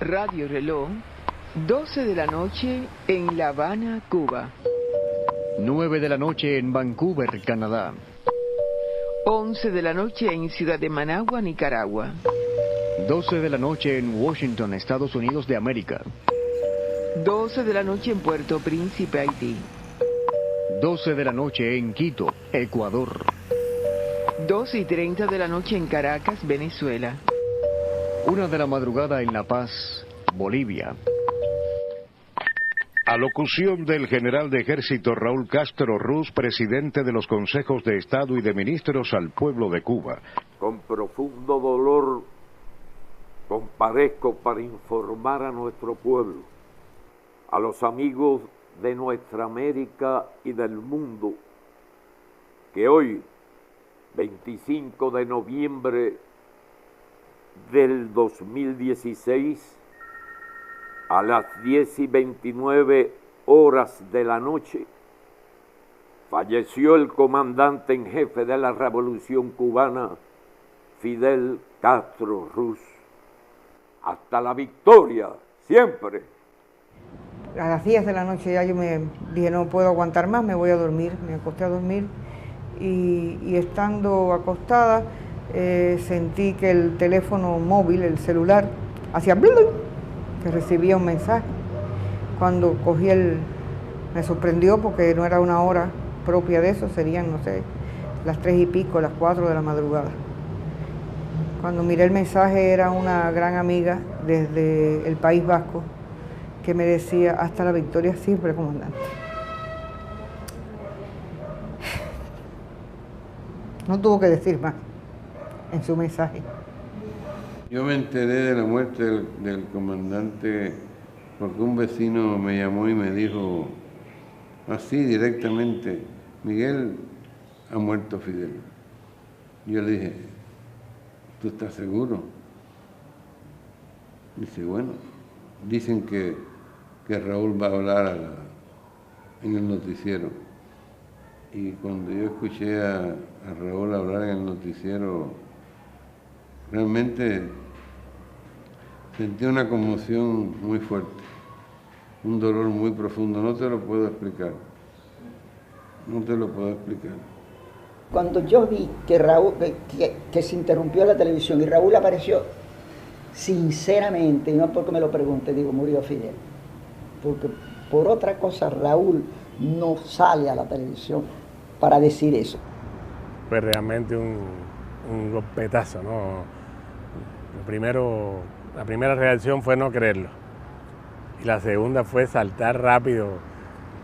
Radio Reloj, 12 de la noche en La Habana, Cuba. 9 de la noche en Vancouver, Canadá. 11 de la noche en Ciudad de Managua, Nicaragua. 12 de la noche en Washington, Estados Unidos de América. 12 de la noche en Puerto Príncipe, Haití. 12 de la noche en Quito, Ecuador. 12:30 de la noche en Caracas, Venezuela. 1 de la madrugada en La Paz, Bolivia. Alocución del general de ejército Raúl Castro Ruz, presidente de los consejos de Estado y de ministros al pueblo de Cuba. Con profundo dolor comparezco para informar a nuestro pueblo, a los amigos de nuestra América y del mundo, que hoy, 25 de noviembre del 2016, a las 10:29 de la noche, falleció el comandante en jefe de la Revolución Cubana, Fidel Castro Ruz. Hasta la victoria, siempre. A las 10 de la noche ya yo me dije, no puedo aguantar más, me voy a dormir, me acosté a dormir y estando acostada sentí que el teléfono móvil, el celular, hacía bling, que recibía un mensaje. Cuando cogí me sorprendió porque no era una hora propia de eso, serían, no sé, las 3 y pico, las 4 de la madrugada. Cuando miré el mensaje era una gran amiga desde el País Vasco que me decía, hasta la victoria siempre, comandante. No tuvo que decir más en su mensaje. Yo me enteré de la muerte del comandante porque un vecino me llamó y me dijo así directamente, Miguel, ha muerto Fidel. Yo le dije, ¿tú estás seguro? Dice, bueno, dicen que Raúl va a hablar en el noticiero. Y cuando yo escuché a Raúl hablar en el noticiero, realmente sentí una conmoción muy fuerte, un dolor muy profundo, no te lo puedo explicar, no te lo puedo explicar. Cuando yo vi que Raúl, que se interrumpió la televisión y Raúl apareció, sinceramente, y no porque me lo pregunte, digo, murió Fidel. Porque por otra cosa Raúl no sale a la televisión para decir eso. Fue realmente un golpetazo, ¿no? La primera reacción fue no creerlo. Y la segunda fue saltar rápido,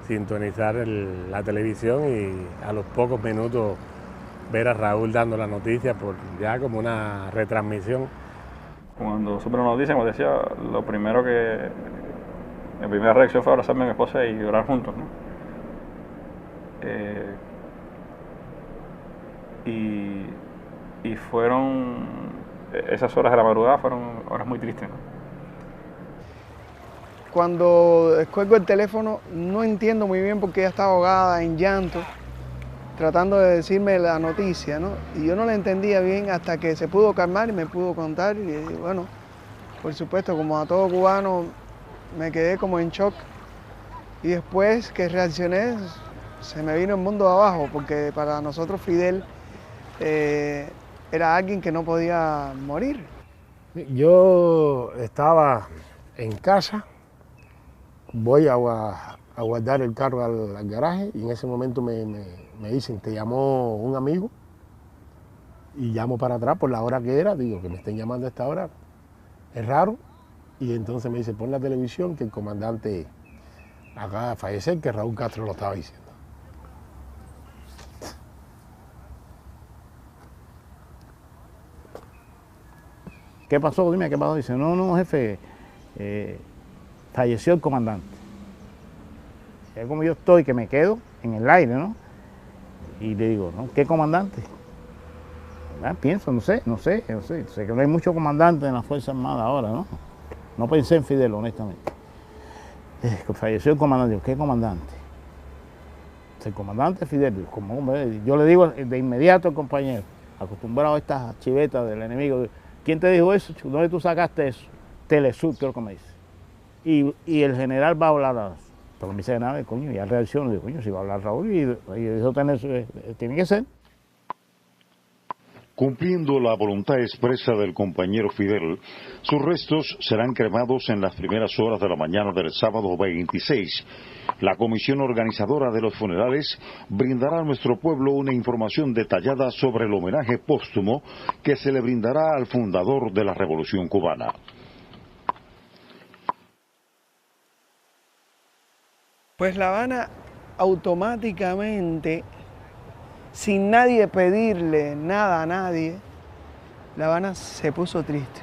sintonizar la televisión y a los pocos minutos ver a Raúl dando la noticia por ya como una retransmisión. Cuando supe la noticia, como decía, mi primera reacción fue abrazarme a mi esposa y llorar juntos, ¿no? Y fueron, esas horas de la madrugada fueron horas muy tristes, ¿no? Cuando descuelgo el teléfono no entiendo muy bien porque ella estaba ahogada en llanto, tratando de decirme la noticia, ¿no? Y yo no la entendía bien hasta que se pudo calmar y me pudo contar. Y bueno, por supuesto, como a todo cubano, me quedé como en shock. Y después que reaccioné, se me vino el mundo abajo, porque para nosotros Fidel era alguien que no podía morir. Yo estaba en casa, voy a guardar el carro al garaje y en ese momento me dicen, te llamó un amigo, y llamo para atrás por la hora que era, digo, que me estén llamando a esta hora, es raro, y entonces me dice, pon la televisión que el comandante acaba de fallecer, que Raúl Castro lo estaba diciendo. ¿Qué pasó? Dime, ¿qué pasó? Dice, no, jefe, falleció el comandante. Es como yo estoy, que me quedo en el aire, ¿no? Y le digo, ¿no? ¿Qué comandante? Pienso, no sé. Sé que no hay muchos comandantes en la Fuerza Armada ahora, ¿no? No pensé en Fidel, honestamente. Falleció el comandante. Digo, ¿qué comandante? El comandante Fidel. Yo le digo de inmediato al compañero, acostumbrado a estas chivetas del enemigo. ¿Quién te dijo eso? ¿Dónde tú sacaste eso? Telesur, creo que me dice. Y el general va a hablar, pero me dice nada, coño, ya reacciono, digo, coño, si va a hablar Raúl, y eso tiene que ser. Cumpliendo la voluntad expresa del compañero Fidel, sus restos serán cremados en las primeras horas de la mañana del sábado 26. La comisión organizadora de los funerales brindará a nuestro pueblo una información detallada sobre el homenaje póstumo que se le brindará al fundador de la Revolución Cubana. Pues La Habana automáticamente, sin nadie pedirle nada a nadie, La Habana se puso triste.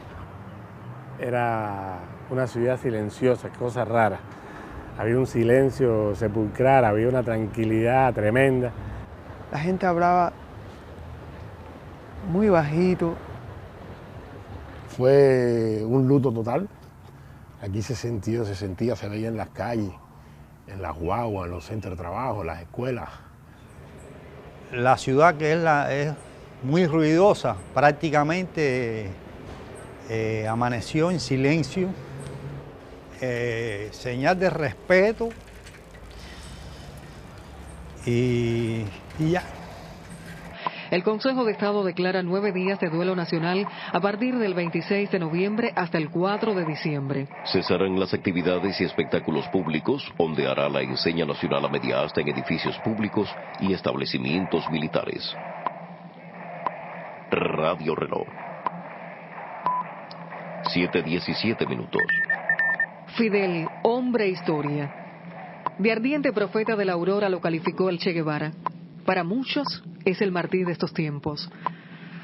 Era una ciudad silenciosa, cosa rara. Había un silencio sepulcral, había una tranquilidad tremenda. La gente hablaba muy bajito. Fue un luto total. Aquí se sentía, se veía en las calles, en las guaguas, en los centros de trabajo, en las escuelas. La ciudad que es muy ruidosa, prácticamente amaneció en silencio, señal de respeto y ya. El Consejo de Estado declara 9 días de duelo nacional a partir del 26 de noviembre hasta el 4 de diciembre. Cesarán las actividades y espectáculos públicos, ondeará la enseña nacional a media asta en edificios públicos y establecimientos militares. Radio Reloj. 7:17 minutos. Fidel, hombre historia. De ardiente profeta de la aurora lo calificó el Che Guevara. Para muchos es el mártir de estos tiempos.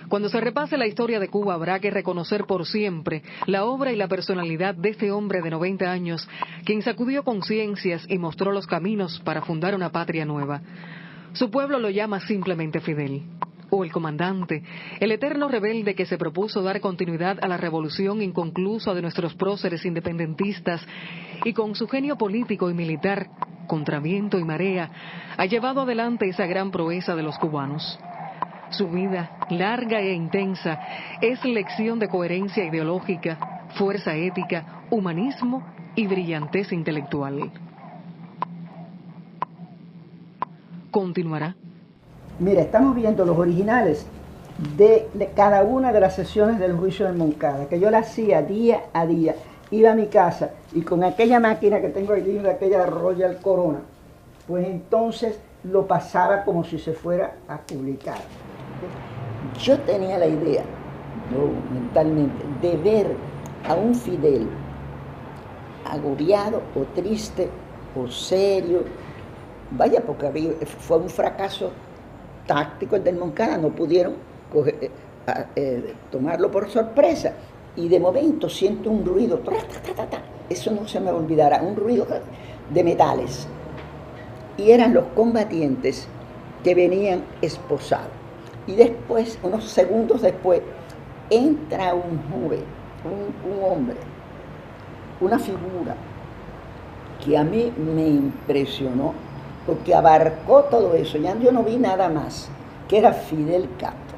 Cuando se repase la historia de Cuba habrá que reconocer por siempre la obra y la personalidad de este hombre de 90 años, quien sacudió conciencias y mostró los caminos para fundar una patria nueva. Su pueblo lo llama simplemente Fidel, o el comandante, el eterno rebelde que se propuso dar continuidad a la revolución inconclusa de nuestros próceres independentistas y con su genio político y militar, contra viento y marea, ha llevado adelante esa gran proeza de los cubanos. Su vida, larga e intensa, es lección de coherencia ideológica, fuerza ética, humanismo y brillantez intelectual. Continuará. Mira, estamos viendo los originales de cada una de las sesiones del juicio de Moncada, que yo la hacía día a día. Iba a mi casa y con aquella máquina que tengo allí, aquella Royal Corona, pues entonces lo pasaba como si se fuera a publicar. Yo tenía la idea, yo mentalmente, de ver a un Fidel agobiado o triste o serio. Vaya, porque fue un fracaso táctico el del Moncada, no pudieron tomarlo por sorpresa. Y de momento siento un ruido, eso no se me olvidará, un ruido de metales. Y eran los combatientes que venían esposados. Y después, unos segundos después, entra un joven, un hombre, una figura que a mí me impresionó, porque abarcó todo eso. Ya yo no vi nada más, que era Fidel Castro,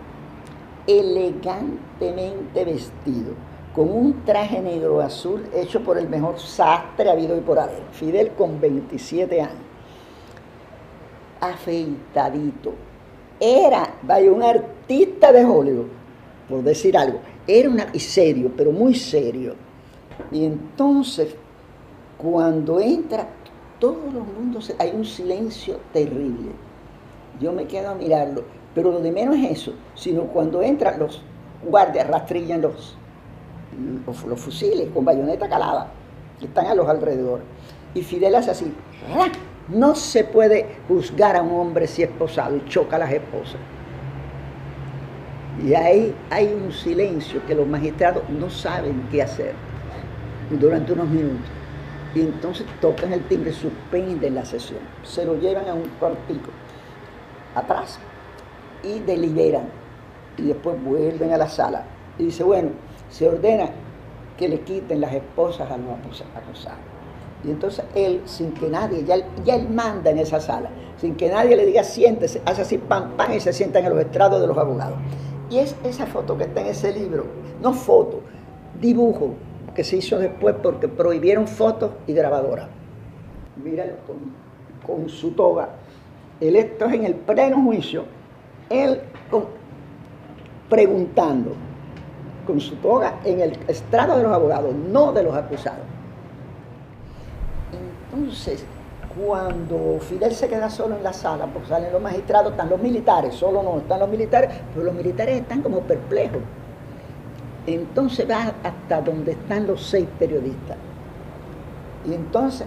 elegantemente vestido, con un traje negro azul hecho por el mejor sastre habido y por haber. Fidel con 27 años, afeitadito. Era, vaya, un artista de Hollywood, por decir algo. Era y serio, pero muy serio. Y entonces, cuando entra, todo el mundo, hay un silencio terrible. Yo me quedo a mirarlo, pero lo de menos es eso, sino cuando entran los guardias, rastrillan los fusiles con bayoneta calada, que están a los alrededores. Y Fidel hace así, ¡ah! No se puede juzgar a un hombre si es esposado, y choca a las esposas. Y ahí hay un silencio que los magistrados no saben qué hacer durante unos minutos. Y entonces tocan el timbre, suspenden la sesión, se lo llevan a un cuartico atrás y deliberan. Y después vuelven a la sala y dice, bueno, se ordena que le quiten las esposas a los acusados. Y entonces él, sin que nadie, ya él manda en esa sala, sin que nadie le diga siéntese, hace así pam, pam, y se sientan en los estrados de los abogados. Y es esa foto que está en ese libro, no foto, dibujo, que se hizo después porque prohibieron fotos y grabadoras. Míralo con su toga. Esto es en el pleno juicio, él preguntando con su toga en el estrado de los abogados, no de los acusados. Entonces, cuando Fidel se queda solo en la sala, porque salen los magistrados, están los militares, solo no están los militares, pero los militares están como perplejos. Entonces va hasta donde están los 6 periodistas. Y entonces,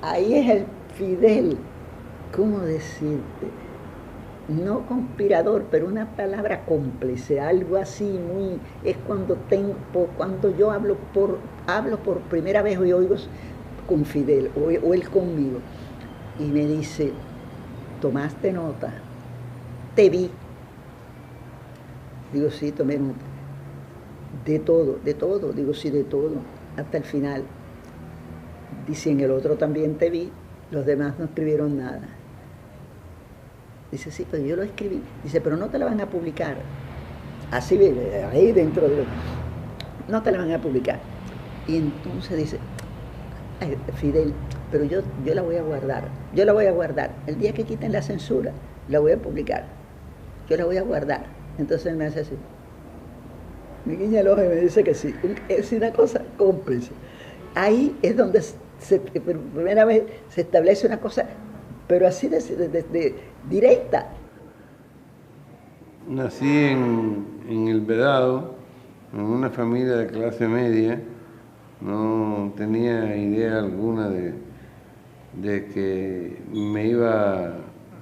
ahí es el Fidel, ¿cómo decirte? No conspirador, pero una palabra cómplice, algo así muy... Es cuando yo hablo por primera vez y oigo con Fidel, o él conmigo, y me dice, ¿tomaste nota? Te vi. Digo, sí, tomé nota. De todo, digo, sí, de todo, hasta el final. Dice, en el otro también te vi, los demás no escribieron nada. Dice, sí, pero yo lo escribí. Dice, pero no te la van a publicar. Así, ahí dentro de... No te la van a publicar. Y entonces dice, ay, Fidel, pero yo la voy a guardar. Yo la voy a guardar. El día que quiten la censura, la voy a publicar. Yo la voy a guardar. Entonces él me hace así. Me guiña el ojo y me dice que sí. Es una cosa cómplice. Ahí es donde por primera vez se establece una cosa, pero así de directa. Nací en El Vedado, en una familia de clase media. No tenía idea alguna de que me iba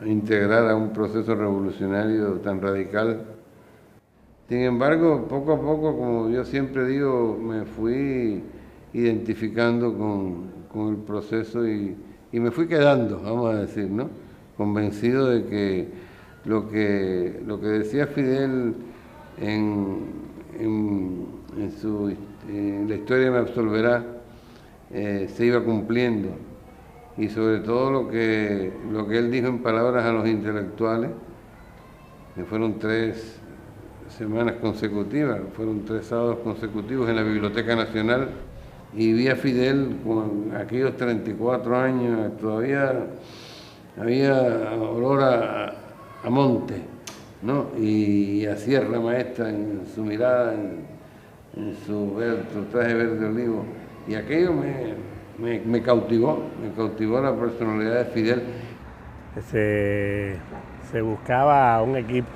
a integrar a un proceso revolucionario tan radical. Sin embargo, poco a poco, como yo siempre digo, me fui identificando con el proceso y me fui quedando, vamos a decir, ¿no? Convencido de que lo que decía Fidel en La historia me absolverá, se iba cumpliendo. Y sobre todo lo que él dijo en palabras a los intelectuales, que fueron 3 semanas consecutivas, fueron 3 sábados consecutivos en la Biblioteca Nacional, y vi a Fidel con aquellos 34 años, todavía había olor a monte, ¿no? Y a Sierra Maestra en su mirada, en su traje verde olivo, y aquello me cautivó la personalidad de Fidel. Se buscaba un equipo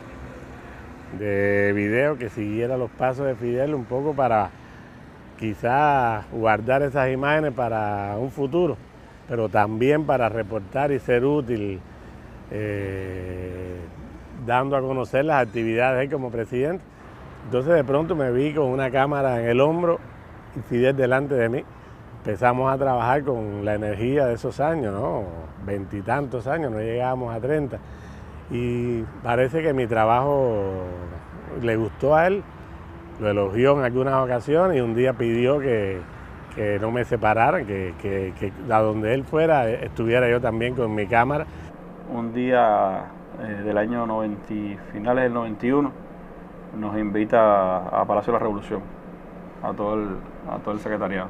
de video que siguiera los pasos de Fidel un poco para quizás guardar esas imágenes para un futuro, pero también para reportar y ser útil, dando a conocer las actividades de él como presidente. Entonces de pronto me vi con una cámara en el hombro y Fidel delante de mí. Empezamos a trabajar con la energía de esos años, ¿no? 20 y tantos años, no llegábamos a 30. Y parece que mi trabajo le gustó a él, lo elogió en algunas ocasiones y un día pidió que no me separaran, que a donde él fuera estuviera yo también con mi cámara. Un día del año 90, finales del 91, nos invita a Palacio de la Revolución, a todo el secretariado.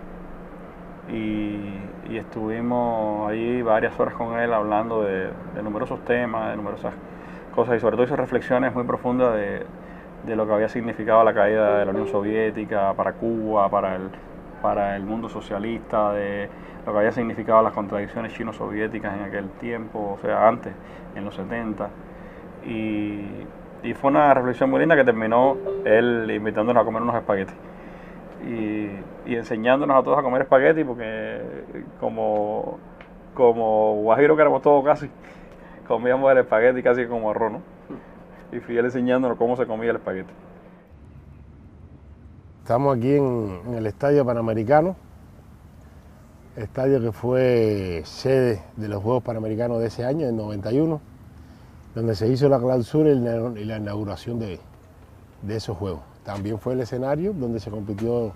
Y estuvimos ahí varias horas con él hablando de numerosos temas, de numerosas cosas y sobre todo esas reflexiones muy profundas de lo que había significado la caída de la Unión Soviética para Cuba, para el mundo socialista, de lo que había significado las contradicciones chino-soviéticas en aquel tiempo, o sea, antes, en los 70. Y fue una reflexión muy linda que terminó él invitándonos a comer unos espaguetis. Y enseñándonos a todos a comer espagueti, porque como guajiro que éramos todos casi, comíamos el espagueti casi como arroz, ¿no? Y Fidel enseñándonos cómo se comía el espagueti. Estamos aquí en el Estadio Panamericano, estadio que fue sede de los Juegos Panamericanos de ese año, en 91, donde se hizo la clausura y la inauguración de esos Juegos. También fue el escenario donde se compitió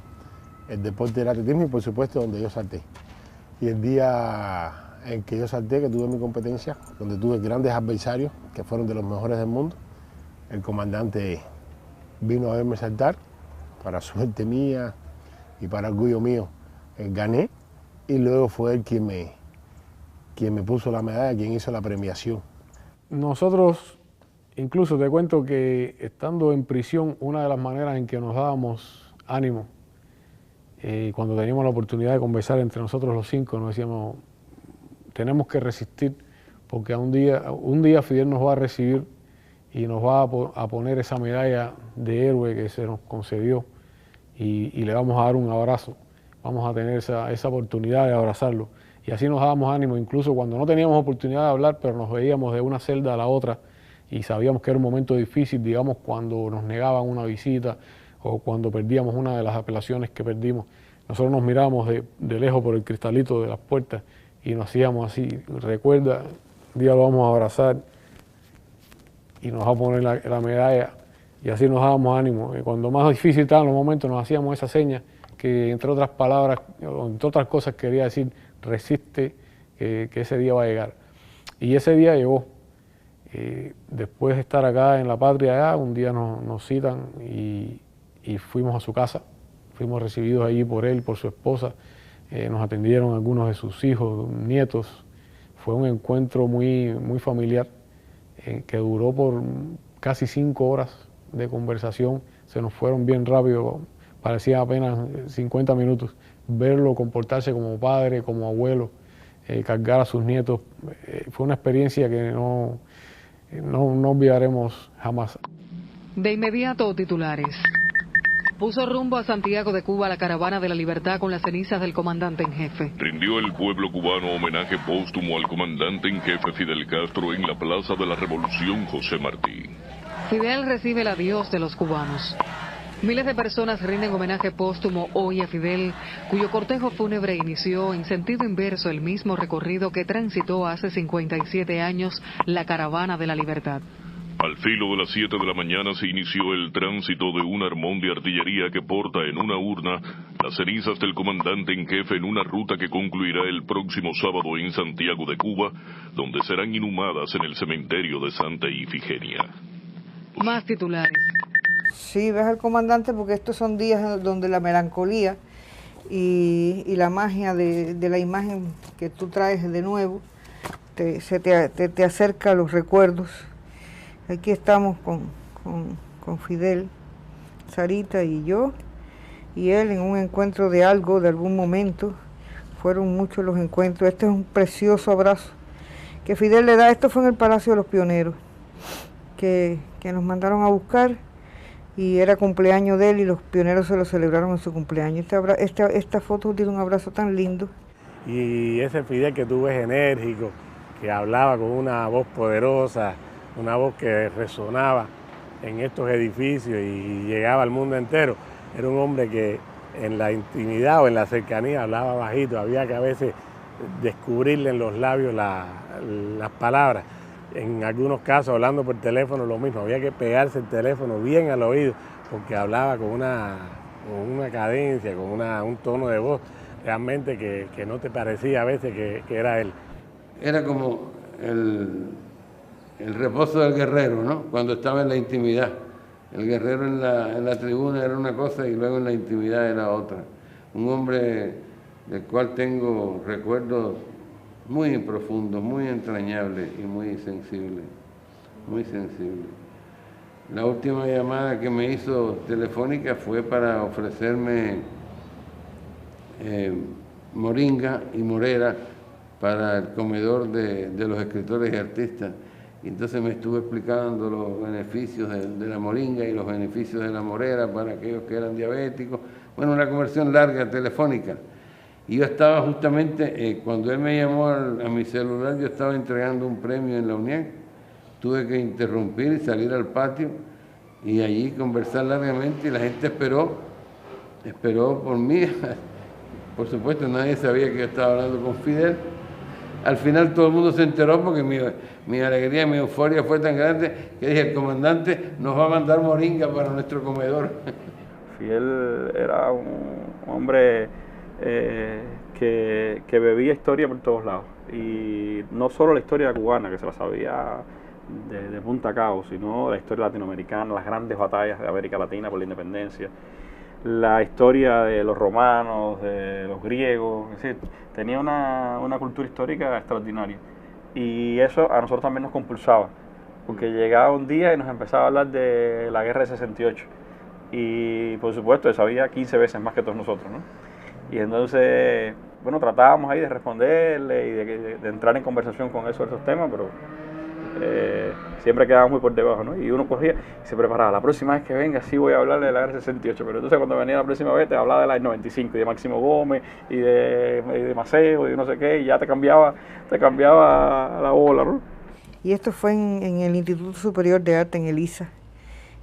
el deporte del atletismo y por supuesto donde yo salté. Y el día en que yo salté, que tuve mi competencia, donde tuve grandes adversarios que fueron de los mejores del mundo, el comandante vino a verme saltar, para suerte mía y para orgullo mío gané, y luego fue él quien me puso la medalla, quien hizo la premiación. Nosotros, incluso te cuento que estando en prisión, una de las maneras en que nos dábamos ánimo, cuando teníamos la oportunidad de conversar entre nosotros los 5, nos decíamos, tenemos que resistir, porque un día Fidel nos va a recibir y nos va a poner esa medalla de héroe que se nos concedió, y le vamos a dar un abrazo, vamos a tener esa oportunidad de abrazarlo. Y así nos dábamos ánimo, incluso cuando no teníamos oportunidad de hablar, pero nos veíamos de una celda a la otra y sabíamos que era un momento difícil, digamos, cuando nos negaban una visita o cuando perdíamos una de las apelaciones que perdimos. Nosotros nos mirábamos de lejos por el cristalito de las puertas y nos hacíamos así, recuerda, un día lo vamos a abrazar y nos va a poner la medalla, y así nos dábamos ánimo. Y cuando más difícil estaban los momentos, nos hacíamos esa seña que, entre otras palabras, o entre otras cosas, quería decir, resiste, que ese día va a llegar. Y ese día llegó. Después de estar acá en la patria, allá, un día nos citan y fuimos a su casa. Fuimos recibidos allí por él, por su esposa. Nos atendieron algunos de sus hijos, nietos. Fue un encuentro muy familiar, que duró por casi 5 horas de conversación. Se nos fueron bien rápido, parecía apenas 50 minutos. Verlo comportarse como padre, como abuelo, cargar a sus nietos, fue una experiencia que no olvidaremos jamás. De inmediato, titulares. Puso rumbo a Santiago de Cuba la caravana de la libertad con las cenizas del comandante en jefe. Rindió el pueblo cubano homenaje póstumo al comandante en jefe Fidel Castro en la Plaza de la Revolución José Martí. Fidel recibe el adiós de los cubanos. Miles de personas rinden homenaje póstumo hoy a Fidel, cuyo cortejo fúnebre inició en sentido inverso el mismo recorrido que transitó hace 57 años la caravana de la libertad. Al filo de las 7 de la mañana se inició el tránsito de un armón de artillería que porta en una urna las cenizas del comandante en jefe en una ruta que concluirá el próximo sábado en Santiago de Cuba, donde serán inhumadas en el cementerio de Santa Ifigenia. Más titulares. Sí, ves al comandante, porque estos son días donde la melancolía y la magia de la imagen que tú traes de nuevo te acerca a los recuerdos. Aquí estamos con Fidel, Sarita y yo, y él en un encuentro de algo, de algún momento. Fueron muchos los encuentros. Este es un precioso abrazo que Fidel le da. Esto fue en el Palacio de los Pioneros, que nos mandaron a buscar, y era cumpleaños de él y los pioneros se lo celebraron en su cumpleaños. Esta foto tiene un abrazo tan lindo. Y ese Fidel que tú ves enérgico, que hablaba con una voz poderosa, una voz que resonaba en estos edificios y llegaba al mundo entero, era un hombre que en la intimidad o en la cercanía hablaba bajito, había que a veces descubrirle en los labios las palabras. En algunos casos, hablando por teléfono, lo mismo, había que pegarse el teléfono bien al oído, porque hablaba con una cadencia, con un tono de voz realmente que no te parecía a veces que era él. Era como el reposo del guerrero, ¿no? Cuando estaba en la intimidad. El guerrero en la tribuna era una cosa y luego en la intimidad era otra. Un hombre del cual tengo recuerdos muy profundos, muy entrañables y muy sensibles, muy sensibles. La última llamada que me hizo telefónica fue para ofrecerme moringa y morera para el comedor de los escritores y artistas. Y entonces me estuve explicando los beneficios de la moringa y los beneficios de la morera para aquellos que eran diabéticos. Bueno, una conversación larga, telefónica. Y yo estaba justamente, cuando él me llamó a mi celular, yo estaba entregando un premio en la UNIAC. Tuve que interrumpir y salir al patio y allí conversar largamente, y la gente esperó por mí. Por supuesto, nadie sabía que yo estaba hablando con Fidel. Al final todo el mundo se enteró porque mi alegría, mi euforia fue tan grande que dije, el comandante nos va a mandar moringa para nuestro comedor. Fidel era un hombre que bebía historia por todos lados, y no solo la historia cubana, que se la sabía de punta a cabo, sino la historia latinoamericana, las grandes batallas de América Latina por la independencia. la historia de los romanos, de los griegos, es decir, tenía una cultura histórica extraordinaria. Y eso a nosotros también nos compulsaba, porque llegaba un día y nos empezaba a hablar de la guerra de 68. Y por supuesto, él sabía 15 veces más que todos nosotros, ¿no? Y entonces, bueno, tratábamos ahí de responderle y de entrar en conversación con él sobre esos temas, pero siempre quedábamos muy por debajo, ¿no? Y uno cogía y se preparaba, la próxima vez que venga sí voy a hablarle de la guerra del 68, pero entonces cuando venía la próxima vez te hablaba de la del 95 y de Máximo Gómez y de Maceo y de no sé qué, y ya te cambiaba la bola, ¿no? Y esto fue en el Instituto Superior de Arte en Elisa.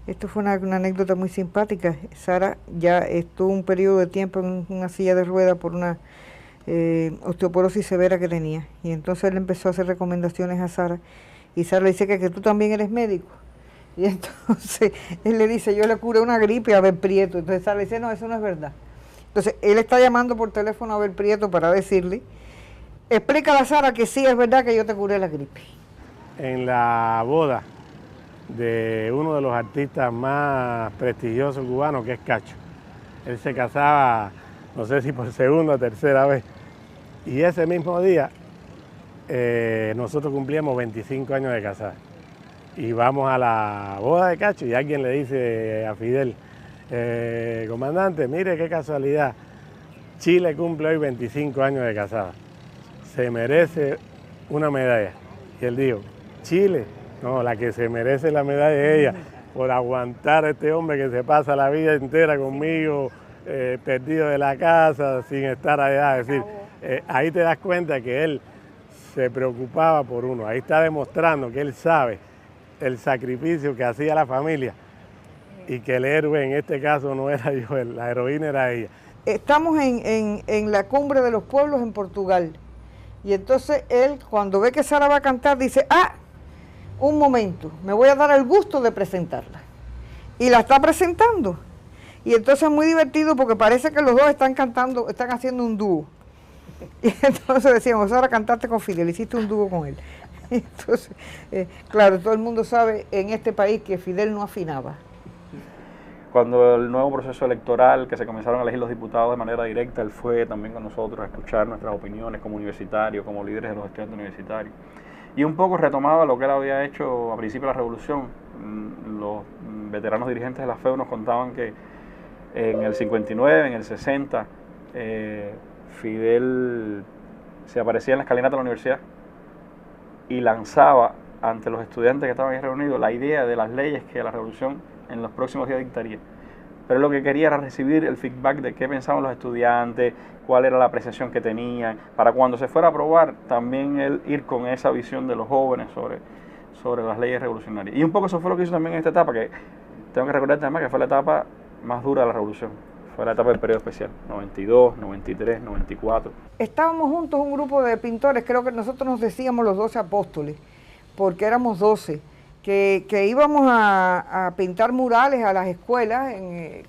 Esto fue una anécdota muy simpática. Sara ya estuvo un periodo de tiempo en una silla de ruedas por una osteoporosis severa que tenía. Y entonces él empezó a hacer recomendaciones a Sara. Y Sara le dice que tú también eres médico. Y entonces él le dice, yo le curé una gripe a Abel Prieto. Entonces Sara le dice, no, eso no es verdad. Entonces él está llamando por teléfono a Abel Prieto para decirle, explícale a Sara que sí es verdad que yo te curé la gripe. En la boda de uno de los artistas más prestigiosos cubanos, que es Cacho. Él se casaba, no sé si por segunda o tercera vez. Y ese mismo día, nosotros cumplíamos 25 años de casada. Y vamos a la boda de Cacho y alguien le dice a Fidel, comandante, mire qué casualidad, Chile cumple hoy 25 años de casada. Se merece una medalla. Y él dijo, Chile, no, la que se merece la medalla es ella, por aguantar a este hombre que se pasa la vida entera conmigo, perdido de la casa, sin estar allá. Es decir, ahí te das cuenta que él se preocupaba por uno. Ahí está demostrando que él sabe el sacrificio que hacía la familia y que el héroe en este caso no era yo, la heroína era ella. Estamos en la cumbre de los pueblos en Portugal. Y entonces él, cuando ve que Sara va a cantar, dice, un momento, me voy a dar el gusto de presentarla. Y la está presentando. Y entonces es muy divertido porque parece que los dos están cantando, están haciendo un dúo. Y entonces decíamos, Sara, cantaste con Fidel, hiciste un dúo con él. Entonces, claro, todo el mundo sabe en este país que Fidel no afinaba. Cuando el nuevo proceso electoral, que se comenzaron a elegir los diputados de manera directa, él fue también con nosotros a escuchar nuestras opiniones como universitarios, como líderes de los estudiantes universitarios. Y un poco retomaba lo que él había hecho a principio de la revolución. Los veteranos dirigentes de la FEU nos contaban que en el 59, en el 60, Fidel se aparecía en la escalinata de la universidad y lanzaba ante los estudiantes que estaban ahí reunidos la idea de las leyes que la revolución en los próximos días dictaría. Pero lo que quería era recibir el feedback de qué pensaban los estudiantes, cuál era la apreciación que tenían, para cuando se fuera a aprobar, también él ir con esa visión de los jóvenes sobre las leyes revolucionarias. Y un poco eso fue lo que hizo también en esta etapa, que tengo que recordar además que fue la etapa más dura de la revolución. Fue la etapa del periodo especial, 92, 93, 94. Estábamos juntos un grupo de pintores, creo que nosotros nos decíamos los 12 apóstoles, porque éramos 12. Que íbamos a pintar murales a las escuelas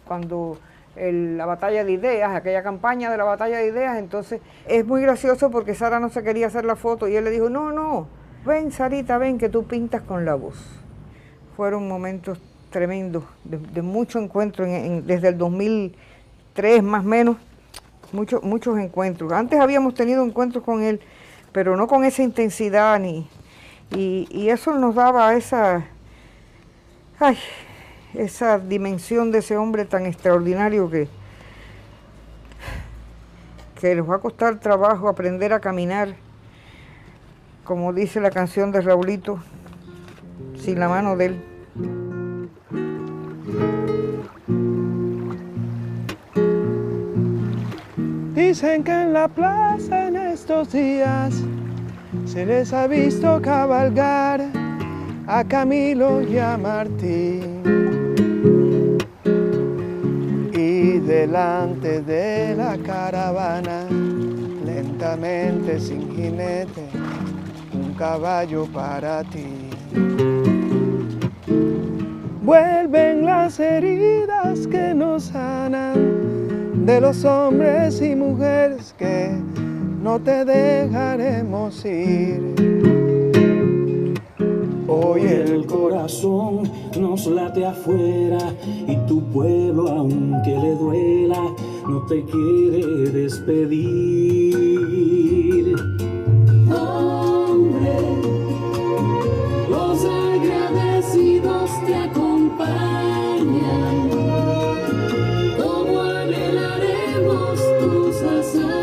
cuando la batalla de ideas, aquella campaña de la batalla de ideas. Entonces es muy gracioso porque Sara no se quería hacer la foto y él le dijo, no, ven Sarita, ven que tú pintas con la voz. Fueron momentos tremendos, de mucho encuentro, desde el 2003 más o menos, muchos encuentros. Antes habíamos tenido encuentros con él, pero no con esa intensidad y eso nos daba esa dimensión de ese hombre tan extraordinario que les va a costar trabajo aprender a caminar, como dice la canción de Raulito, sin la mano de él. Dicen que en la plaza en estos días se les ha visto cabalgar a Camilo y a Martín. Y delante de la caravana, lentamente sin jinete, un caballo para ti. Vuelven las heridas que nos sanan de los hombres y mujeres que no te dejaremos ir. Hoy el corazón nos late afuera y tu pueblo, aunque le duela, no te quiere despedir. Hombre, los agradecidos te acompañan. ¿Cómo anhelaremos tus hazañas?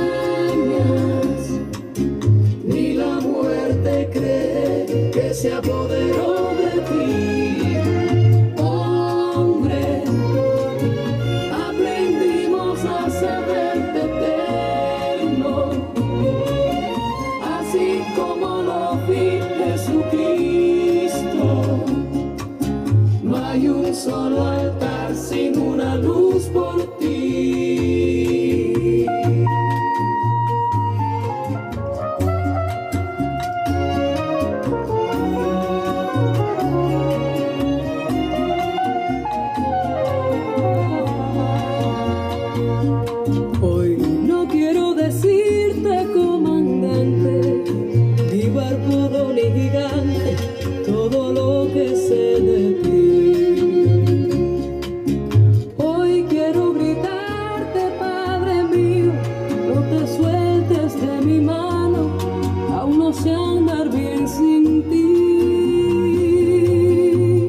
Ni la muerte cree que se apoderó de ti. Hombre, aprendimos a saberte eterno, así como lo vi Jesucristo. No hay un solo altar sin una luz por ti. Hoy no quiero decirte, comandante, ni barbudo ni gigante, todo lo que sé de ti. Hoy quiero gritarte, Padre mío, no te sueltes de mi mano, aún no sé andar bien sin ti.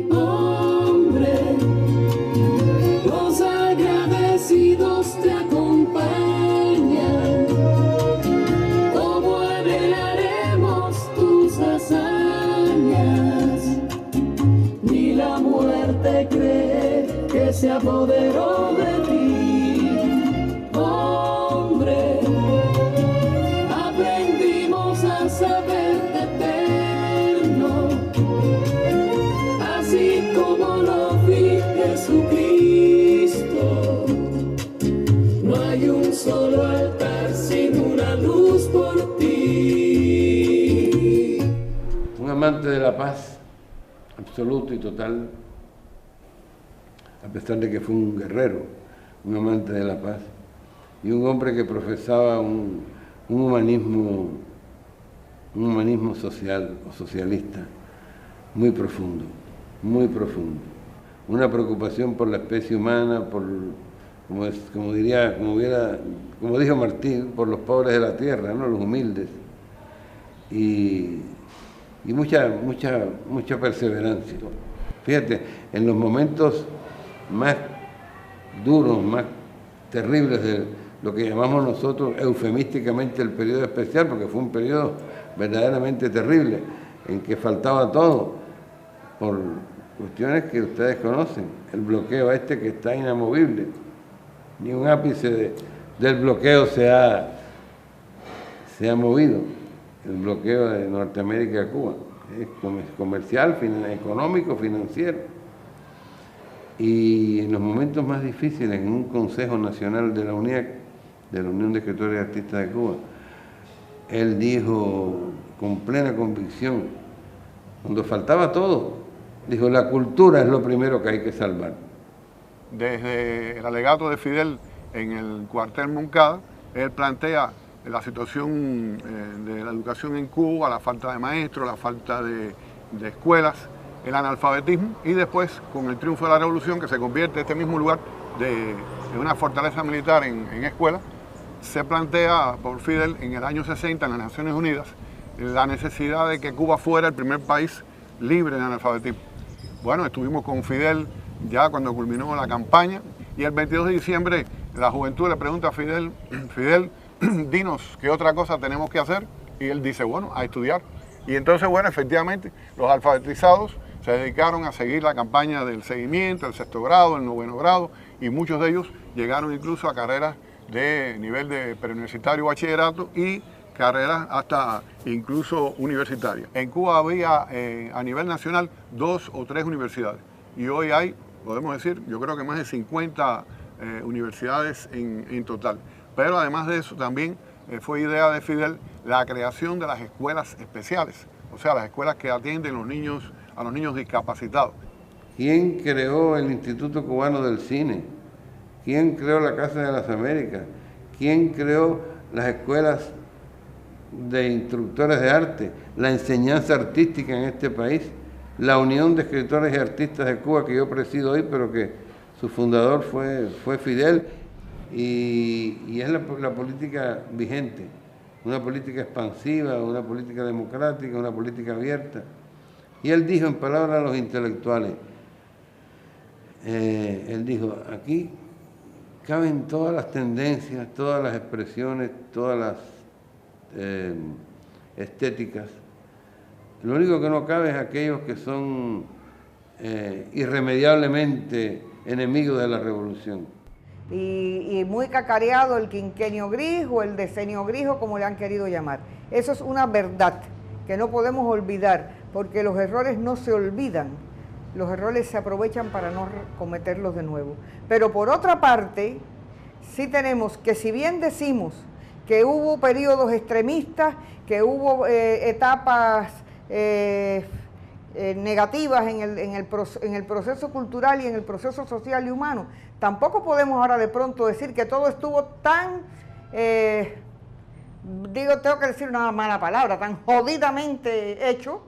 Hombre, los agradecidos te acompañan. ¿Cómo anhelaremos tus hazañas? Ni la muerte cree que se apoderó de ti. Hombre, aprendimos a saberte eterno, así como lo vi Jesucristo. No hay un solo altar sin una luz por ti. Un amante de la paz absoluto y total, a pesar de que fue un guerrero, un amante de la paz, y un hombre que profesaba un humanismo social o socialista muy profundo, una preocupación por la especie humana, por, como dijo Martín, por los pobres de la tierra, ¿no? Los humildes, y mucha perseverancia. Fíjate, en los momentos más duros, más terribles de lo que llamamos nosotros eufemísticamente el periodo especial, porque fue un periodo verdaderamente terrible, en que faltaba todo, por cuestiones que ustedes conocen, el bloqueo que está inamovible, ni un ápice del bloqueo se ha movido, el bloqueo de Norteamérica a Cuba, es comercial, económico, financiero. Y en los momentos más difíciles, en un Consejo Nacional de la UNIAC, de la Unión de Escritores y Artistas de Cuba, él dijo con plena convicción, cuando faltaba todo, dijo: la cultura es lo primero que hay que salvar. Desde el alegato de Fidel en el cuartel Moncada, él plantea la situación de la educación en Cuba, la falta de maestros, la falta de escuelas, el analfabetismo, y después, con el triunfo de la revolución, que se convierte este mismo lugar de una fortaleza militar en escuelas, se plantea por Fidel en el año 60 en las Naciones Unidas la necesidad de que Cuba fuera el primer país libre de analfabetismo. Bueno, estuvimos con Fidel ya cuando culminó la campaña, y el 22 de diciembre la juventud le pregunta a Fidel: Fidel, dinos qué otra cosa tenemos que hacer, y él dice: bueno, a estudiar. Y entonces, bueno, efectivamente, los alfabetizados se dedicaron a seguir la campaña del seguimiento, el sexto grado, el noveno grado, y muchos de ellos llegaron incluso a carreras de nivel de preuniversitario, bachillerato, y carreras hasta incluso universitarias. En Cuba había a nivel nacional 2 o 3 universidades, y hoy hay, podemos decir, yo creo que más de 50 universidades en total. Pero además de eso también fue idea de Fidel la creación de las escuelas especiales, o sea, las escuelas que atienden a los niños discapacitados. ¿Quién creó el Instituto Cubano del Cine? ¿Quién creó la Casa de las Américas? ¿Quién creó las escuelas de instructores de arte, la enseñanza artística en este país? la Unión de Escritores y Artistas de Cuba, que yo presido hoy, pero que su fundador fue Fidel, y es la política vigente, una política expansiva, una política democrática, una política abierta. Y él dijo, en palabras de los intelectuales, él dijo, aquí caben todas las tendencias, todas las expresiones, todas las estéticas. Lo único que no cabe es aquellos que son irremediablemente enemigos de la revolución. Y muy cacareado el quinquenio gris o el decenio gris o como le han querido llamar. Eso es una verdad que no podemos olvidar, porque los errores no se olvidan, los errores se aprovechan para no cometerlos de nuevo. Pero por otra parte, sí tenemos que, si bien decimos que hubo periodos extremistas, que hubo etapas negativas en el proceso cultural y en el proceso social y humano, tampoco podemos ahora de pronto decir que todo estuvo tan, tengo que decir una mala palabra, tan jodidamente hecho,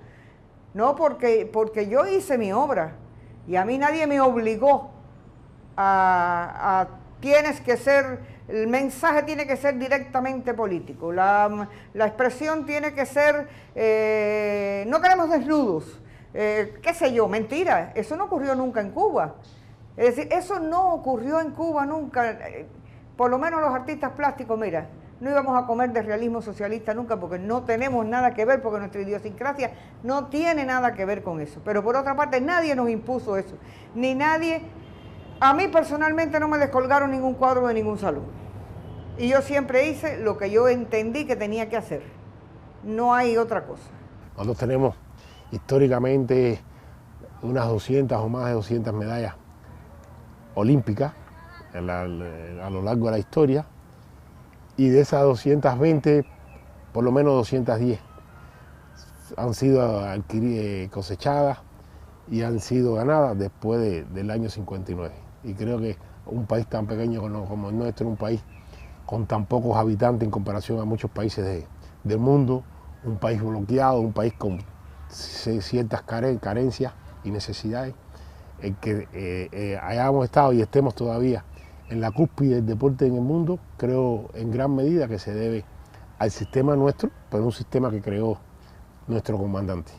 ¿no? Porque yo hice mi obra y a mí nadie me obligó a tienes que ser, el mensaje tiene que ser directamente político, la expresión tiene que ser, no queremos desnudos, qué sé yo, mentira, eso no ocurrió nunca en Cuba. Es decir, eso no ocurrió en Cuba nunca, por lo menos los artistas plásticos, mira, no íbamos a comer de realismo socialista nunca porque no tenemos nada que ver, porque nuestra idiosincrasia no tiene nada que ver con eso. Pero por otra parte, nadie nos impuso eso, ni nadie, a mí personalmente no me descolgaron ningún cuadro de ningún salón. Y yo siempre hice lo que yo entendí que tenía que hacer, no hay otra cosa. Nosotros tenemos históricamente unas 200 o más de 200 medallas olímpicas a lo largo de la historia, y de esas 220, por lo menos 210 han sido cosechadas y han sido ganadas después del año 59. Y creo que un país tan pequeño como el nuestro, un país con tan pocos habitantes en comparación a muchos países del mundo, un país bloqueado, un país con ciertas carencias y necesidades, en que hayamos estado y estemos todavía en la cúspide del deporte en el mundo, creo en gran medida que se debe al sistema nuestro, pero un sistema que creó nuestro comandante.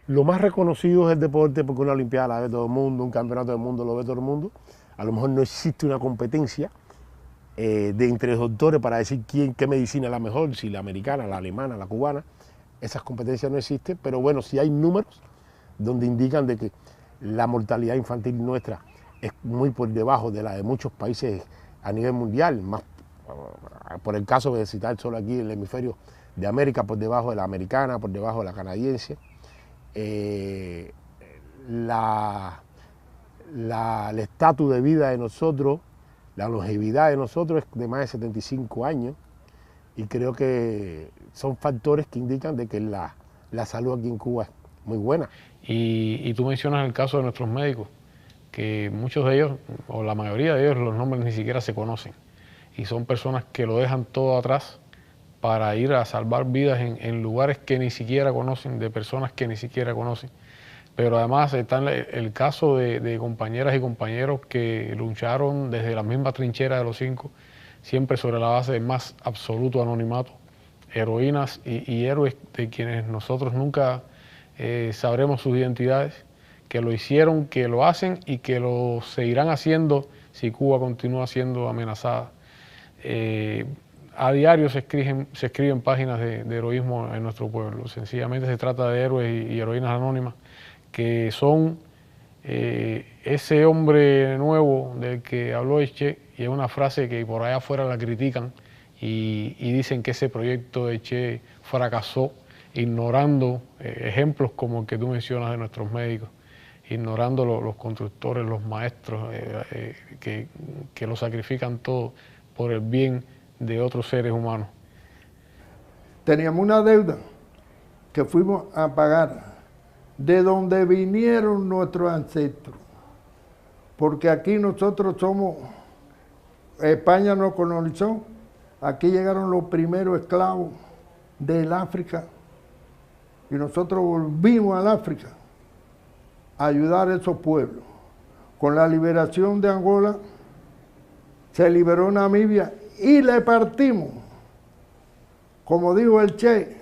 Lo más reconocido es el deporte, porque una olimpiada la ve todo el mundo, un campeonato del mundo lo ve todo el mundo. A lo mejor no existe una competencia de entre doctores para decir qué medicina es la mejor, si la americana, la alemana, la cubana. Esas competencias no existen, pero bueno, sí hay números donde indican de que la mortalidad infantil nuestra es muy por debajo de la de muchos países a nivel mundial, más por el caso de citar solo aquí el hemisferio de América, por debajo de la americana, por debajo de la canadiense. El estatus de vida de nosotros, la longevidad de nosotros es de más de 75 años, y creo que son factores que indican de que la salud aquí en Cuba es muy buena. Y tú mencionas el caso de nuestros médicos, que muchos de ellos, o la mayoría de ellos, los nombres ni siquiera se conocen, y son personas que lo dejan todo atrás para ir a salvar vidas en lugares que ni siquiera conocen, de personas que ni siquiera conocen. Pero además está el caso de compañeras y compañeros que lucharon desde la misma trinchera de los 5, siempre sobre la base del más absoluto anonimato, heroínas y héroes de quienes nosotros nunca sabremos sus identidades, que lo hicieron, que lo hacen y que lo seguirán haciendo si Cuba continúa siendo amenazada. A diario se escriben páginas de heroísmo en nuestro pueblo. Sencillamente se trata de héroes y heroínas anónimas que son ese hombre nuevo del que habló el Che, y es una frase que por allá afuera la critican y dicen que ese proyecto de Che fracasó, ignorando ejemplos como el que tú mencionas de nuestros médicos, ignorando los constructores, los maestros que lo sacrifican todo por el bien de otros seres humanos. Teníamos una deuda que fuimos a pagar de donde vinieron nuestros ancestros, porque aquí nosotros somos, España nos colonizó, aquí llegaron los primeros esclavos del África y nosotros volvimos al África ayudar a esos pueblos. Con la liberación de Angola, se liberó Namibia y le partimos, como dijo el Che,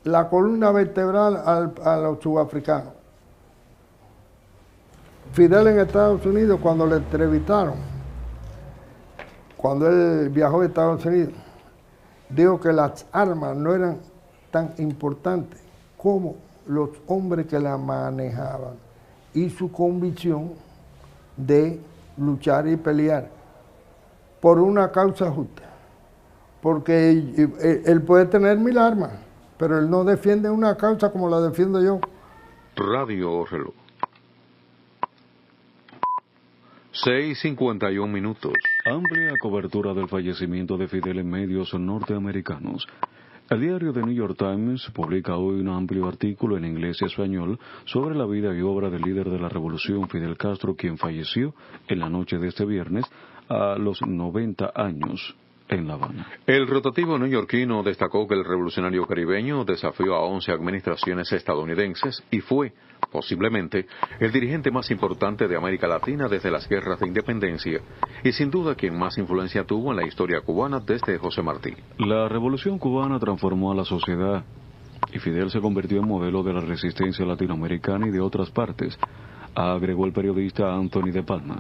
la columna vertebral a los sudafricanos. Fidel en Estados Unidos, cuando le entrevistaron, cuando él viajó a Estados Unidos, dijo que las armas no eran tan importantes como los hombres que las manejaban y su convicción de luchar y pelear por una causa justa. Porque él puede tener 1000 armas, pero él no defiende una causa como la defiendo yo. Radio Reloj. 6:51 minutos. Amplia cobertura del fallecimiento de Fidel en medios norteamericanos. El diario The New York Times publica hoy un amplio artículo en inglés y español sobre la vida y obra del líder de la revolución, Fidel Castro, quien falleció en la noche de este viernes a los 90 años en La Habana. El rotativo neoyorquino destacó que el revolucionario caribeño desafió a 11 administraciones estadounidenses y fue, posiblemente, el dirigente más importante de América Latina desde las guerras de independencia y sin duda quien más influencia tuvo en la historia cubana desde José Martí. La revolución cubana transformó a la sociedad y Fidel se convirtió en modelo de la resistencia latinoamericana y de otras partes, agregó el periodista Anthony de Palma.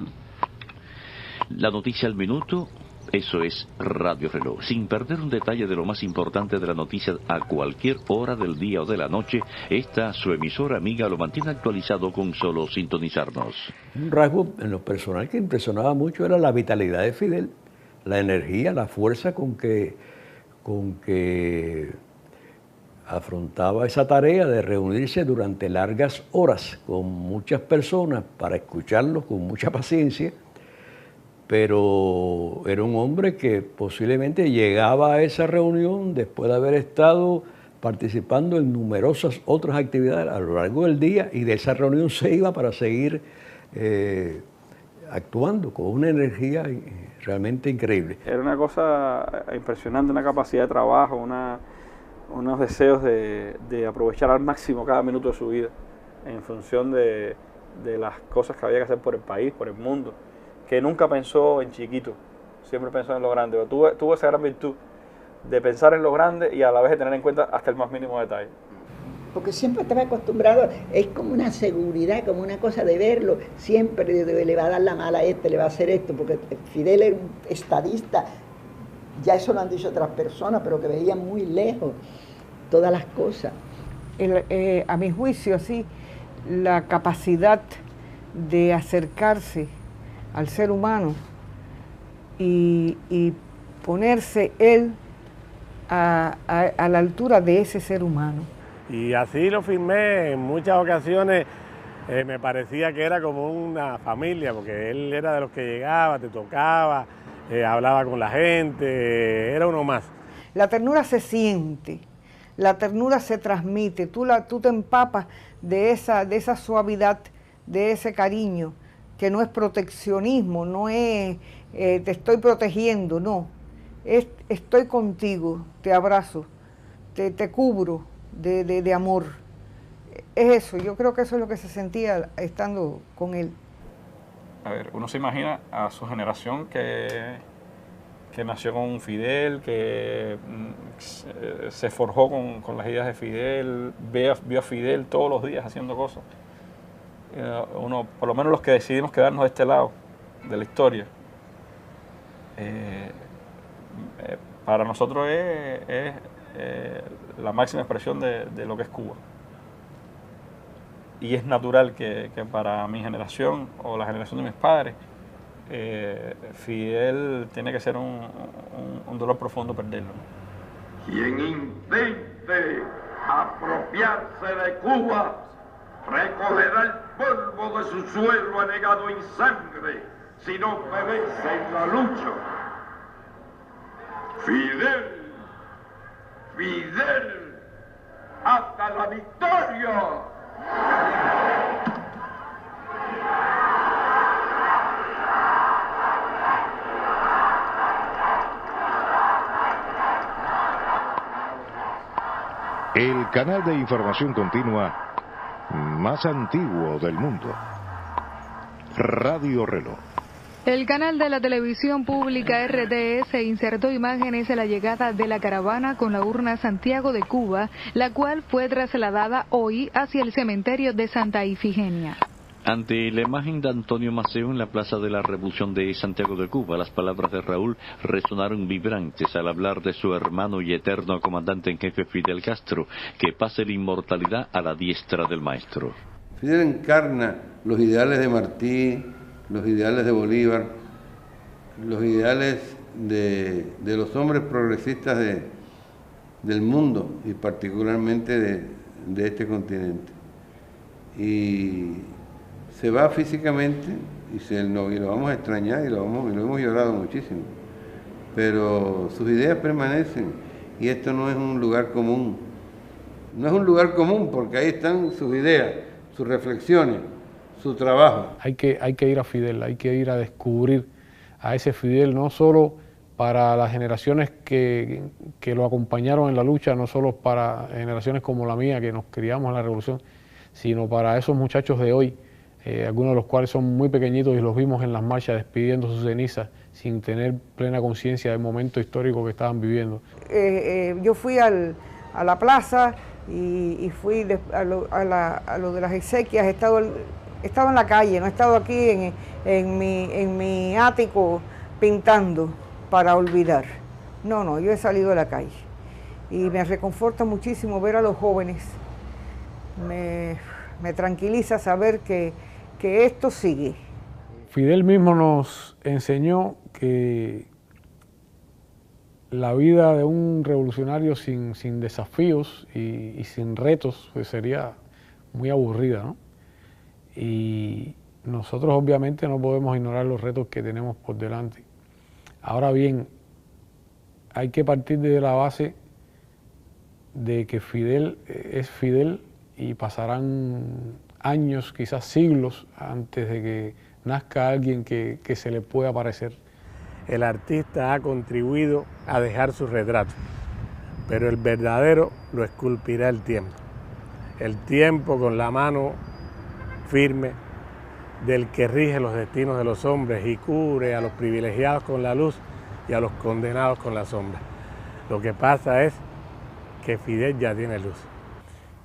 La noticia al minuto. Eso es Radio Reloj. Sin perder un detalle de lo más importante de la noticia a cualquier hora del día o de la noche, esta, su emisora amiga, lo mantiene actualizado con solo sintonizarnos. Un rasgo en lo personal que impresionaba mucho era la vitalidad de Fidel, la energía, la fuerza con que afrontaba esa tarea de reunirse durante largas horas con muchas personas para escucharlos con mucha paciencia. Pero era un hombre que posiblemente llegaba a esa reunión después de haber estado participando en numerosas otras actividades a lo largo del día y de esa reunión se iba para seguir actuando con una energía realmente increíble. Era una cosa impresionante, una capacidad de trabajo, unos deseos de aprovechar al máximo cada minuto de su vida en función de las cosas que había que hacer por el país, por el mundo, que nunca pensó en chiquito, siempre pensó en lo grande. Tuvo esa gran virtud de pensar en lo grande y a la vez de tener en cuenta hasta el más mínimo detalle. Porque siempre estaba acostumbrado, es como una seguridad, como una cosa de verlo, siempre le va a dar la mala a este, le va a hacer esto, porque Fidel era un estadista, ya eso lo han dicho otras personas, pero que veía muy lejos todas las cosas. A mi juicio, sí, la capacidad de acercarse al ser humano y ponerse él a la altura de ese ser humano. Y así lo firmé en muchas ocasiones, me parecía que era como una familia, porque él era de los que llegaba, te tocaba, hablaba con la gente, era uno más. La ternura se siente, la ternura se transmite, tú te empapas de esa suavidad, de ese cariño, que no es proteccionismo, no es te estoy protegiendo, no, estoy contigo, te abrazo, te cubro de amor. Es eso, yo creo que eso es lo que se sentía estando con él. A ver, uno se imagina a su generación que nació con Fidel, que se forjó con las ideas de Fidel, vio a Fidel todos los días haciendo cosas. Uno, por lo menos los que decidimos quedarnos de este lado de la historia, para nosotros es la máxima expresión de lo que es Cuba. Y es natural que para mi generación o la generación de mis padres, Fidel tiene que ser un dolor profundo perderlo, ¿no? Quien intente apropiarse de Cuba recogerá el polvo de su suelo anegado en sangre si no perece en la lucha. Fidel, hasta la victoria. El canal de información continua más antiguo del mundo. Radio Reloj. El canal de la televisión pública RTS insertó imágenes de la llegada de la caravana con la urna Santiago de Cuba, la cual fue trasladada hoy hacia el cementerio de Santa Ifigenia. Ante la imagen de Antonio Maceo en la Plaza de la Revolución de Santiago de Cuba, las palabras de Raúl resonaron vibrantes al hablar de su hermano y eterno comandante en jefe Fidel Castro, que pase la inmortalidad a la diestra del maestro. Fidel encarna los ideales de Martí, los ideales de Bolívar, los ideales de los hombres progresistas del mundo y particularmente de este continente. Y se va físicamente y lo vamos a extrañar y lo hemos llorado muchísimo, pero sus ideas permanecen y esto no es un lugar común. No es un lugar común porque ahí están sus ideas, sus reflexiones, su trabajo. Hay que ir a Fidel, hay que ir a descubrir a ese Fidel, no solo para las generaciones que lo acompañaron en la lucha, no solo para generaciones como la mía que nos criamos en la revolución, sino para esos muchachos de hoy, algunos de los cuales son muy pequeñitos y los vimos en las marchas despidiendo sus cenizas sin tener plena conciencia del momento histórico que estaban viviendo. Yo fui a la plaza y fui a lo de las exequias, he estado en la calle, no he estado aquí en mi ático pintando para olvidar. No, yo he salido a la calle y me reconforta muchísimo ver a los jóvenes. Me tranquiliza saber que esto sigue. Fidel mismo nos enseñó que la vida de un revolucionario sin desafíos y sin retos pues sería muy aburrida, ¿no? Y nosotros obviamente no podemos ignorar los retos que tenemos por delante. Ahora bien, hay que partir de la base de que Fidel es Fidel y pasarán años, quizás siglos, antes de que nazca alguien que se le pueda parecer. El artista ha contribuido a dejar su retrato, pero el verdadero lo esculpirá el tiempo. El tiempo con la mano firme del que rige los destinos de los hombres y cubre a los privilegiados con la luz y a los condenados con la sombra. Lo que pasa es que Fidel ya tiene luz.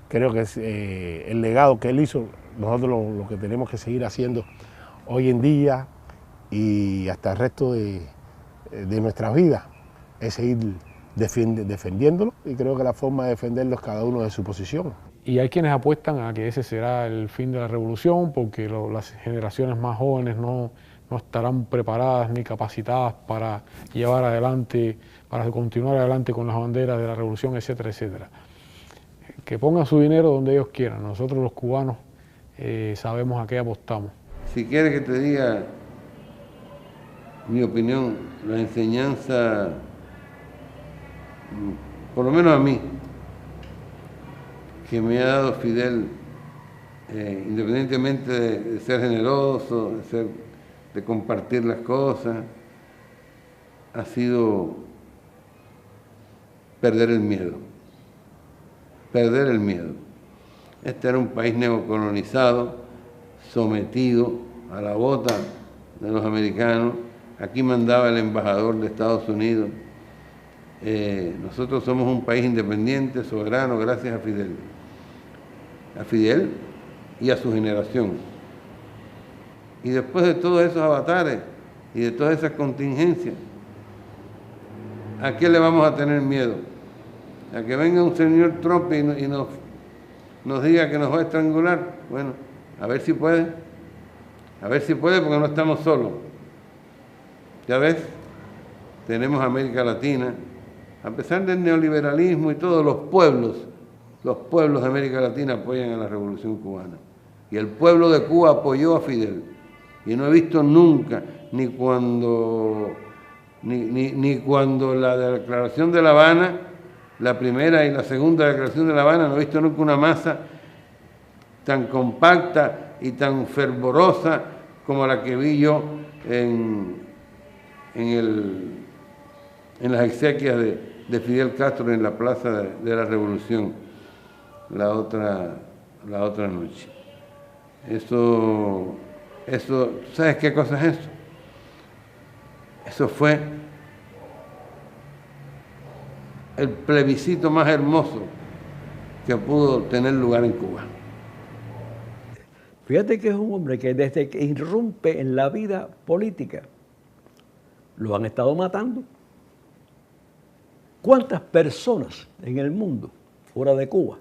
Creo que es el legado que él hizo, nosotros lo que tenemos que seguir haciendo hoy en día y hasta el resto de nuestras vidas, es seguir defendiéndolo, y creo que la forma de defenderlo es cada uno de su posición. Y hay quienes apuestan a que ese será el fin de la revolución porque las generaciones más jóvenes no estarán preparadas ni capacitadas para llevar adelante, para continuar adelante con las banderas de la revolución, etcétera, etcétera. Que pongan su dinero donde ellos quieran. Nosotros los cubanos sabemos a qué apostamos. Si quieres que te diga mi opinión, la enseñanza, por lo menos a mí, que me ha dado Fidel, independientemente de ser generoso, de compartir las cosas, ha sido perder el miedo. Perder el miedo. Este era un país neocolonizado, sometido a la bota de los americanos. Aquí mandaba el embajador de Estados Unidos. Nosotros somos un país independiente, soberano, gracias a Fidel. A Fidel y a su generación. Y después de todos esos avatares y de todas esas contingencias, ¿a qué le vamos a tener miedo? A que venga un señor Trump y nos diga que nos va a estrangular. Bueno, a ver si puede. A ver si puede, porque no estamos solos. Ya ves, tenemos América Latina. A pesar del neoliberalismo y todos los pueblos de América Latina apoyan a la Revolución Cubana. Y el pueblo de Cuba apoyó a Fidel. Y no he visto nunca, ni cuando la declaración de La Habana, la primera y la segunda declaración de La Habana, no he visto nunca una masa tan compacta y tan fervorosa como la que vi yo en las exequias de Fidel Castro en la Plaza de la Revolución, la otra la otra noche. Eso, ¿sabes qué cosa es esto? Eso fue el plebiscito más hermoso que pudo tener lugar en Cuba. Fíjate que es un hombre que desde que irrumpe en la vida política, lo han estado matando. ¿Cuántas personas en el mundo, fuera de Cuba,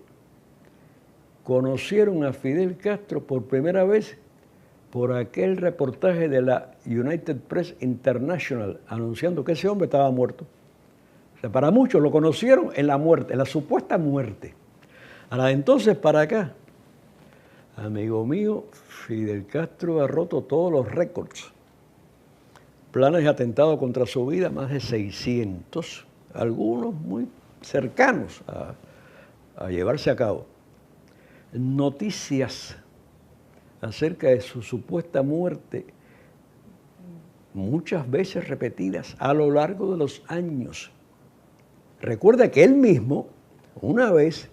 conocieron a Fidel Castro por primera vez por aquel reportaje de la United Press International anunciando que ese hombre estaba muerto? O sea, para muchos lo conocieron en la muerte, en la supuesta muerte. Ahora, de entonces para acá, amigo mío, Fidel Castro ha roto todos los récords. Planes de atentado contra su vida, más de 600, algunos muy cercanos a llevarse a cabo. Noticias acerca de su supuesta muerte, muchas veces repetidas a lo largo de los años. Recuerda que él mismo, una vez,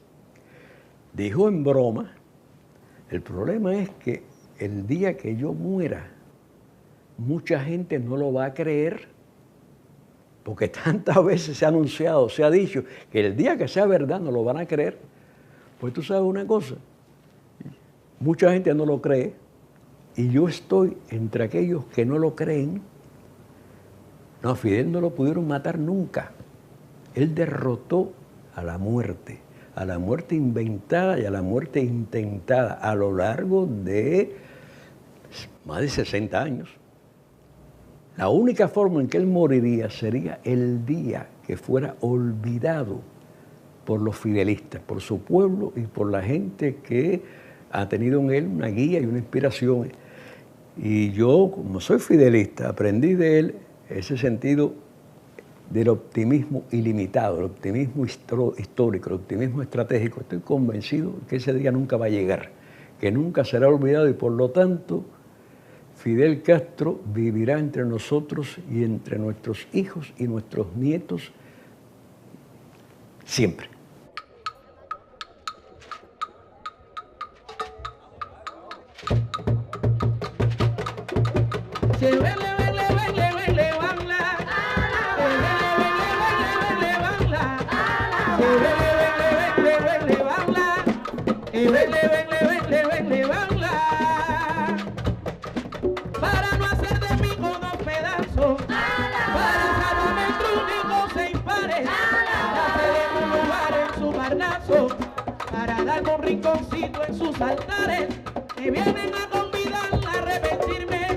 dijo en broma, el problema es que el día que yo muera, mucha gente no lo va a creer, porque tantas veces se ha anunciado, se ha dicho, que el día que sea verdad no lo van a creer. Pues tú sabes una cosa, mucha gente no lo cree, y yo estoy entre aquellos que no lo creen. No, a Fidel no lo pudieron matar nunca. Él derrotó a la muerte inventada y a la muerte intentada a lo largo de más de 60 años. La única forma en que él moriría sería el día que fuera olvidado por los fidelistas, por su pueblo y por la gente que ha tenido en él una guía y una inspiración. Y yo, como soy fidelista, aprendí de él ese sentido del optimismo ilimitado, el optimismo histórico, el optimismo estratégico. Estoy convencido que ese día nunca va a llegar, que nunca será olvidado, y por lo tanto Fidel Castro vivirá entre nosotros y entre nuestros hijos y nuestros nietos siempre. Para no hacer de mí unos pedazos, para salvarme trujillos e impares, para hacer un lugar en su parnaso, para darme un rinconcito en sus altares. Me vienen a convidar a arrepentirme, me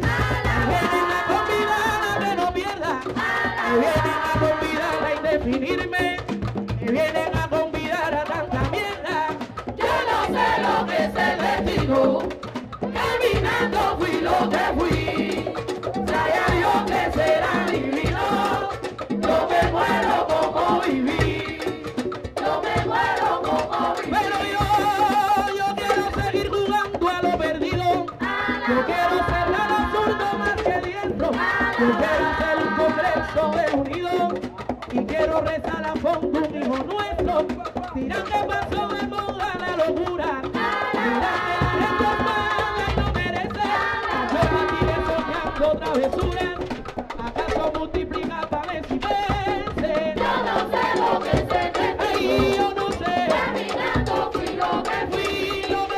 vienen a convidar a que no pierda, me vienen a convidar a indefinirme, me vienen a convidar a tanta mierda. Yo no sé lo que es el destino, caminando fui lo que fui, sabe a Dios que será divino. Yo me muero como viví, yo me muero como viví. Pero yo quiero seguir jugando a lo perdido, yo quiero ser la zurdo más que diestro, yo quiero hacer un congreso de unidos y quiero rezar a fondo un hijo nuestro. Dirán que pasó de moda la locura, dirán que la gente es mala y no merece, yo sigue soñando travesuras, acaso multiplica panes y peces. Yo no sé lo que se te ay, yo no sé, caminando fui lo que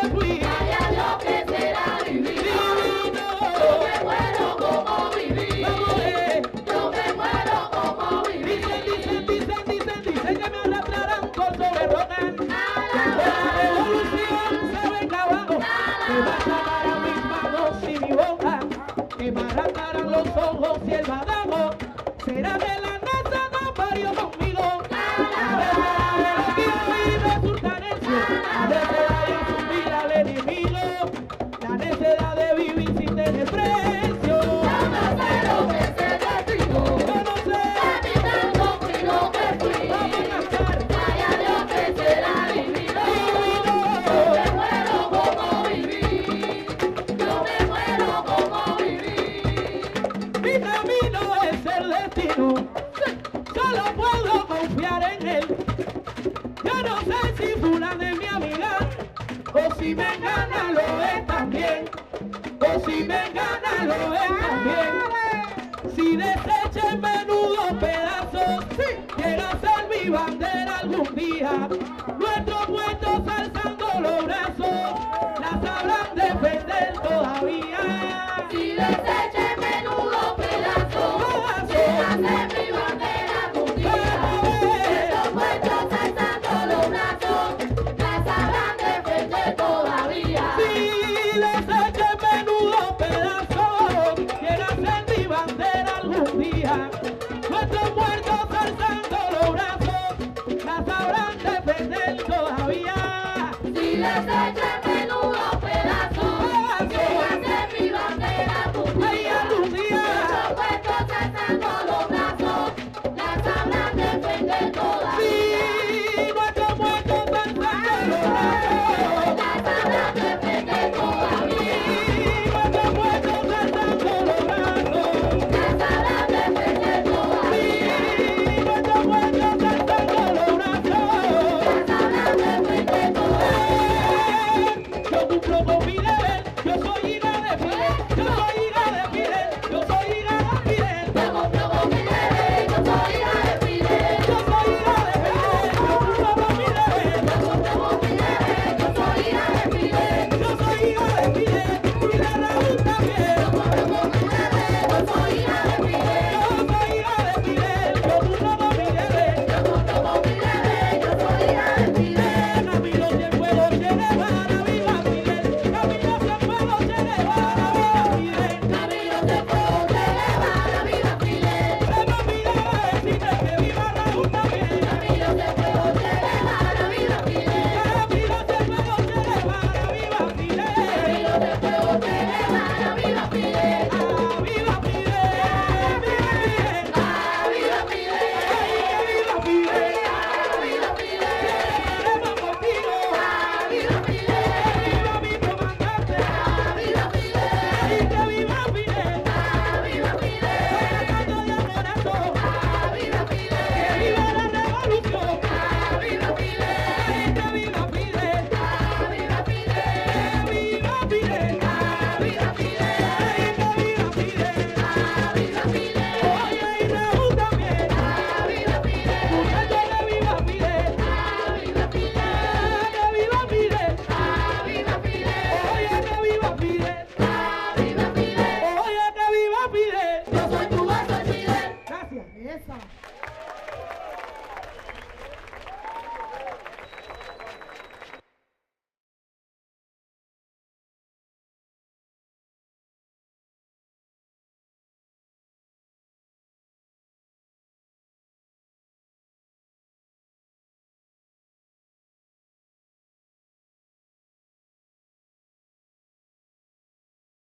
fui, vaya lo que será divino. Yo me muero como viví, yo me muero como viví. Dicen que me arrastrarán por sobre rocas. si me gana lo es también, o si me gana lo es también. Si desecha en menudos pedazos, llega a ser mi bandera algún día. Nuestro